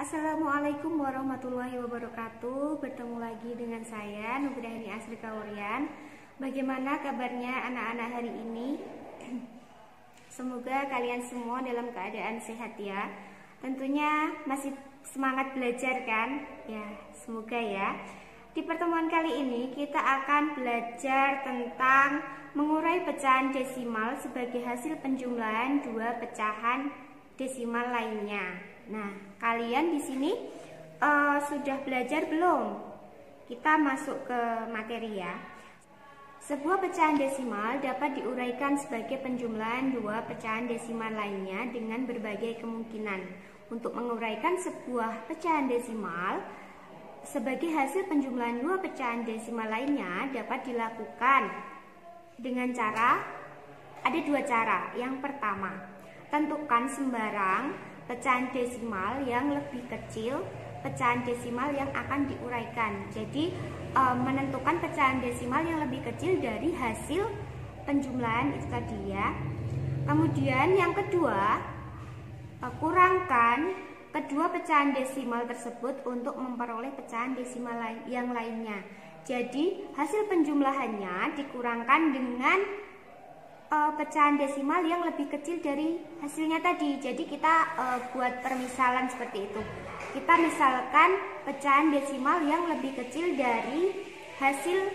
Assalamualaikum warahmatullahi wabarakatuh. Bertemu lagi dengan saya Nugrahini Asri Kaurian. Bagaimana kabarnya anak-anak hari ini? Semoga kalian semua dalam keadaan sehat ya. Tentunya masih semangat belajar kan? Ya, semoga ya. Di pertemuan kali ini kita akan belajar tentang mengurai pecahan desimal sebagai hasil penjumlahan dua pecahan desimal lainnya. Nah, kalian di sini sudah belajar belum? Kita masuk ke materi ya. Sebuah pecahan desimal dapat diuraikan sebagai penjumlahan dua pecahan desimal lainnya dengan berbagai kemungkinan. Untuk menguraikan sebuah pecahan desimal sebagai hasil penjumlahan dua pecahan desimal lainnya dapat dilakukan dengan cara, ada dua cara. Yang pertama, tentukan sembarang pecahan desimal yang lebih kecil pecahan desimal yang akan diuraikan. Jadi menentukan pecahan desimal yang lebih kecil dari hasil penjumlahan itu tadi ya. Kemudian yang kedua, kurangkan kedua pecahan desimal tersebut untuk memperoleh pecahan desimal yang lainnya. Jadi hasil penjumlahannya dikurangkan dengan pecahan desimal yang lebih kecil dari hasilnya tadi. Jadi kita buat permisalan seperti itu. Kita misalkan pecahan desimal yang lebih kecil dari hasil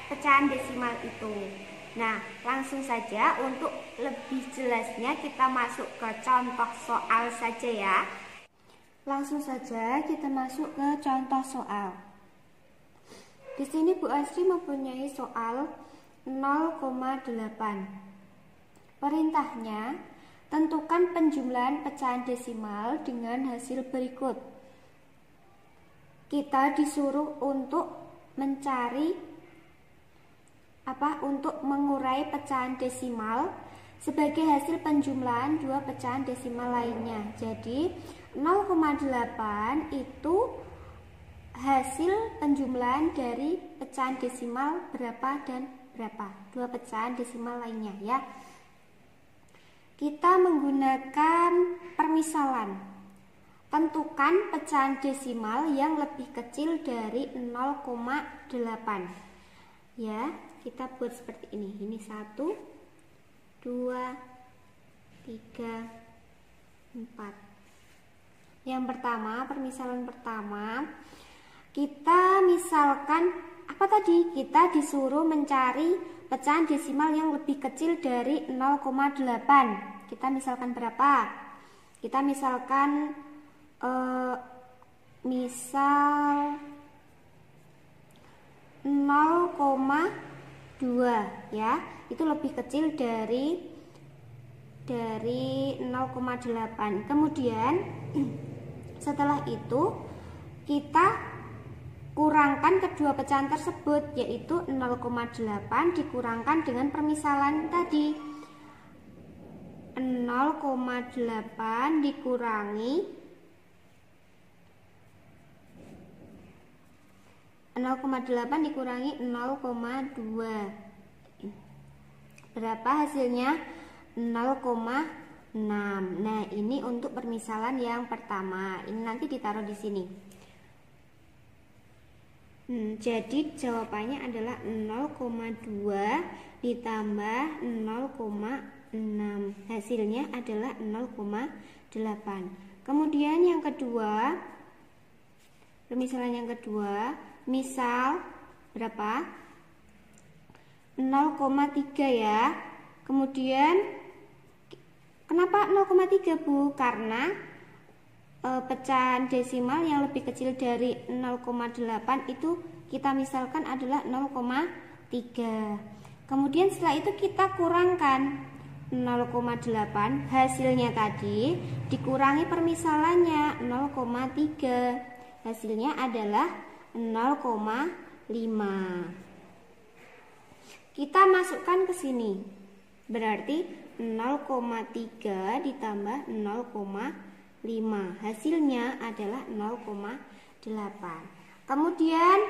pecahan desimal itu. Nah, langsung saja untuk lebih jelasnya kita masuk ke contoh soal saja ya. Langsung saja kita masuk ke contoh soal. Di sini Bu Asri mempunyai soal 0,8. Perintahnya, tentukan penjumlahan pecahan desimal dengan hasil berikut. Kita disuruh untuk mencari untuk mengurai pecahan desimal sebagai hasil penjumlahan dua pecahan desimal lainnya. Jadi 0,8 itu hasil penjumlahan dari pecahan desimal berapa dan berapa, dua pecahan desimal lainnya ya. Kita menggunakan permisalan. Tentukan pecahan desimal yang lebih kecil dari 0,8 ya. Kita buat seperti ini. Ini 1 2 3 4. Yang pertama, permisalan pertama, kita misalkan apa tadi? Kita disuruh mencari pecahan desimal yang lebih kecil dari 0,8. Kita misalkan berapa? Kita misalkan misal 0,2 ya. Itu lebih kecil dari 0,8. Kemudian setelah itu kita kurangkan kedua pecahan tersebut, yaitu 0,8 dikurangkan dengan permisalan tadi. 0,8 dikurangi 0,2. Berapa hasilnya? 0,6. Nah, ini untuk permisalan yang pertama. Ini nanti ditaruh di sini. Jadi jawabannya adalah 0,2 ditambah 0,6. Hasilnya adalah 0,8. Kemudian yang kedua, permisalan yang kedua, misal berapa? 0,3 ya. Kemudian kenapa 0,3 Bu? Karena pecahan desimal yang lebih kecil dari 0,8 itu kita misalkan adalah 0,3. Kemudian setelah itu kita kurangkan 0,8 hasilnya tadi dikurangi permisalannya 0,3. Hasilnya adalah 0,5. Kita masukkan ke sini. Berarti 0,3 ditambah 0,5. Hasilnya adalah 0,8. Kemudian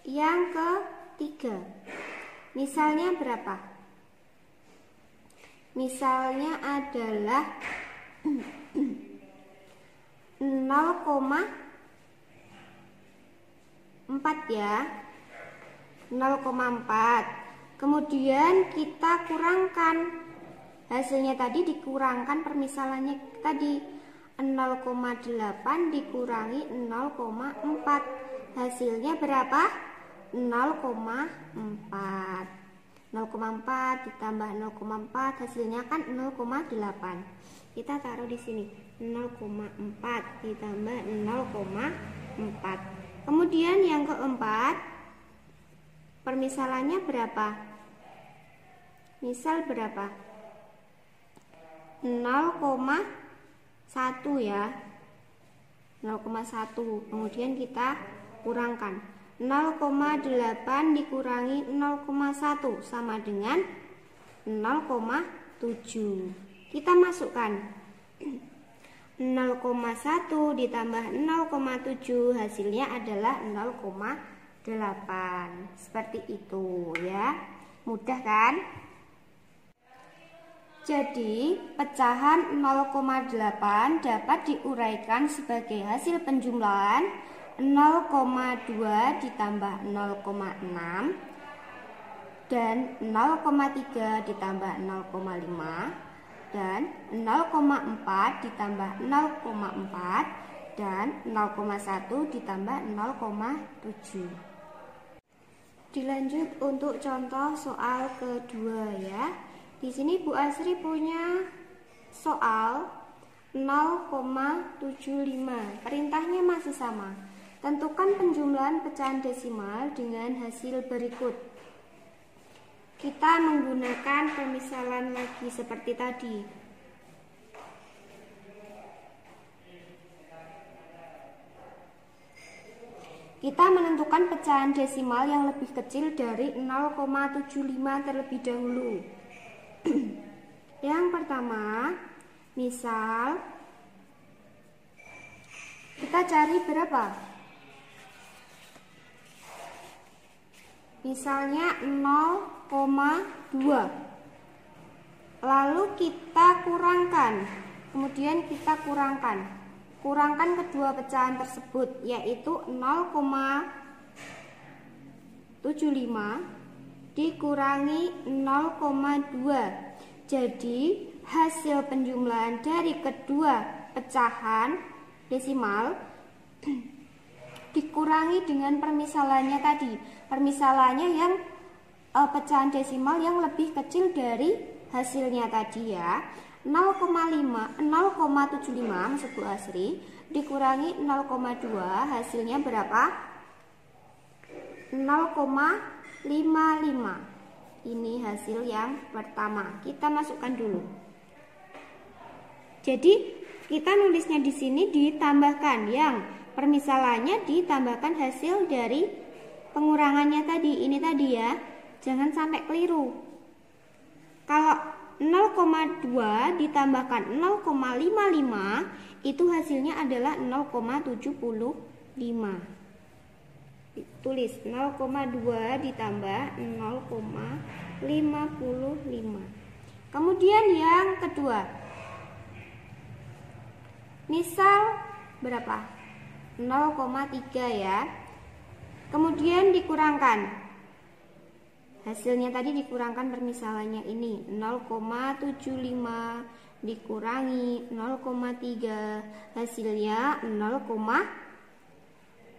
yang ketiga, misalnya berapa? Misalnya adalah 0,5 0,4 ya, 0,4. Kemudian kita kurangkan hasilnya tadi, dikurangkan permisalannya tadi, 0,8 dikurangi 0,4, hasilnya berapa? 0,4. 0,4 ditambah 0,4 hasilnya kan 0,8. Kita taruh di sini 0,4 ditambah 0,4. Kemudian yang keempat, permisalannya berapa? Misal berapa? 0,1 ya, 0,1. Kemudian kita kurangkan 0,8 dikurangi 0,1 sama dengan 0,7. Kita masukkan 0,1 ditambah 0,7 hasilnya adalah 0,8. Seperti itu ya. Mudah kan? Jadi pecahan 0,8 dapat diuraikan sebagai hasil penjumlahan 0,2 ditambah 0,6 dan 0,3 ditambah 0,5 dan 0,4 ditambah 0,4 dan 0,1 ditambah 0,7. Dilanjut untuk contoh soal kedua ya. Di sini Bu Asri punya soal 0,75. Perintahnya masih sama. Tentukan penjumlahan pecahan desimal dengan hasil berikut. Kita menggunakan permisalan lagi seperti tadi. Kita menentukan pecahan desimal yang lebih kecil dari 0,75 terlebih dahulu. Yang pertama, misal kita cari berapa? Misalnya 0,2. Lalu kita kurangkan. Kemudian kita kurangkan kedua pecahan tersebut, yaitu 0,75 dikurangi 0,2. Jadi hasil penjumlahan dari kedua pecahan desimal dikurangi dengan permisalannya tadi. Permisalannya yang pecahan desimal yang lebih kecil dari hasilnya tadi ya. 0,75 maksud Bu Asri dikurangi 0,2 hasilnya berapa? 0,55. Ini hasil yang pertama. Kita masukkan dulu. Jadi kita nulisnya di sini ditambahkan yang permisalannya ditambahkan hasil dari pengurangannya tadi. Ini tadi ya. Jangan sampai keliru. Kalau 0,2 ditambahkan 0,55 itu hasilnya adalah 0,75. Tulis 0,2 ditambah 0,55. Kemudian yang kedua, misal berapa? 0,3 ya. Kemudian dikurangkan, hasilnya tadi dikurangkan permisalannya ini 0,75 dikurangi 0,3 hasilnya 0,45.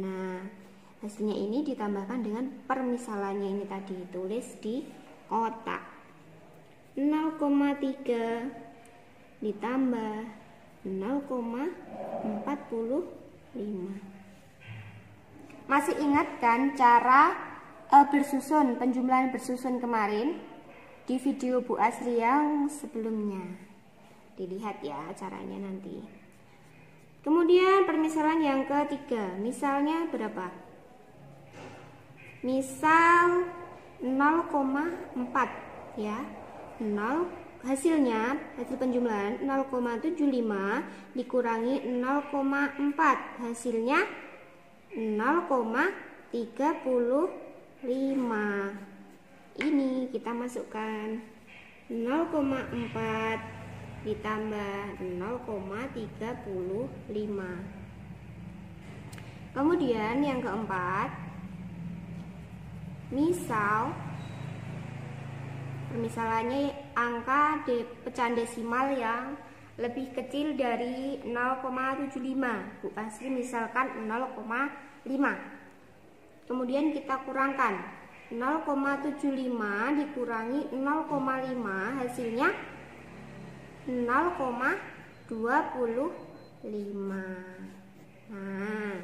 Nah, hasilnya ini ditambahkan dengan permisalannya ini tadi, tulis di kotak. 0,3 ditambah 0,45. Masih ingat kan cara bersusun, penjumlahan bersusun kemarin di video Bu Asri yang sebelumnya? Dilihat ya caranya nanti. Kemudian permisalan yang ketiga, misalnya berapa? Misal 0,4 ya. Hasilnya, hasil penjumlahan 0,75 dikurangi 0,4 hasilnya 0,35. Ini kita masukkan 0,4 ditambah 0,35. Kemudian yang keempat, permisalannya angka pecahan desimal yang lebih kecil dari 0,75. Bu Asri misalkan 0,5. Kemudian kita kurangkan 0,75 dikurangi 0,5, hasilnya 0,25. Nah,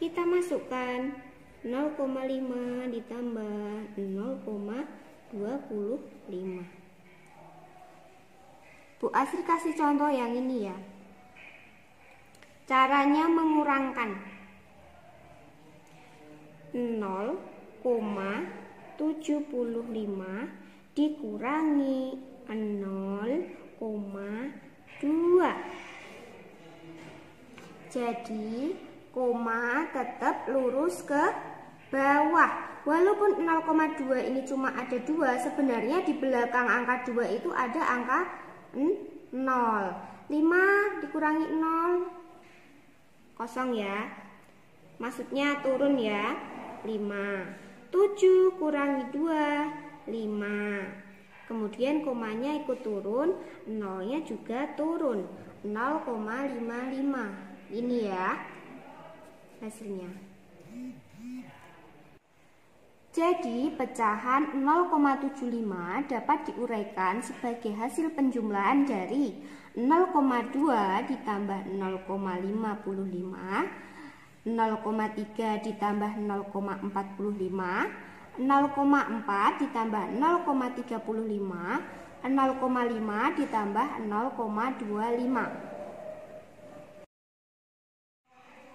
kita masukkan 0,5 ditambah 0,25. Bu Asri kasih contoh yang ini ya. Caranya mengurangkan 0,75 dikurangi 0,2. Jadi koma tetap lurus ke bawah. Walaupun 0,2 ini cuma ada 2, sebenarnya di belakang angka 2 itu ada angka 0. 5 dikurangi 0 kosong ya, maksudnya turun ya. 5. 7 kurangi 2 5. Kemudian komanya ikut turun, nolnya juga turun 0,55. Ini ya hasilnya. Jadi pecahan 0,75 dapat diuraikan sebagai hasil penjumlahan dari 0,2 ditambah 0,55, 0,3 ditambah 0,45, 0,4 ditambah 0,35, 0,5 ditambah 0,25.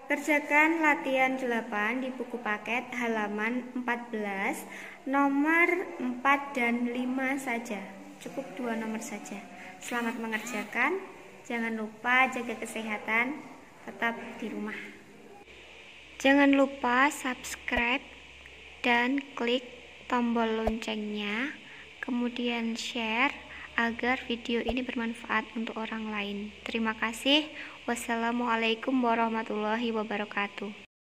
Kerjakan latihan 8 di buku paket halaman 14, nomor 4 dan 5 saja. Cukup 2 nomor saja. Selamat mengerjakan. Jangan lupa jaga kesehatan, tetap di rumah. Jangan lupa subscribe dan klik tombol loncengnya, kemudian share agar video ini bermanfaat untuk orang lain. Terima kasih. Wassalamualaikum warahmatullahi wabarakatuh.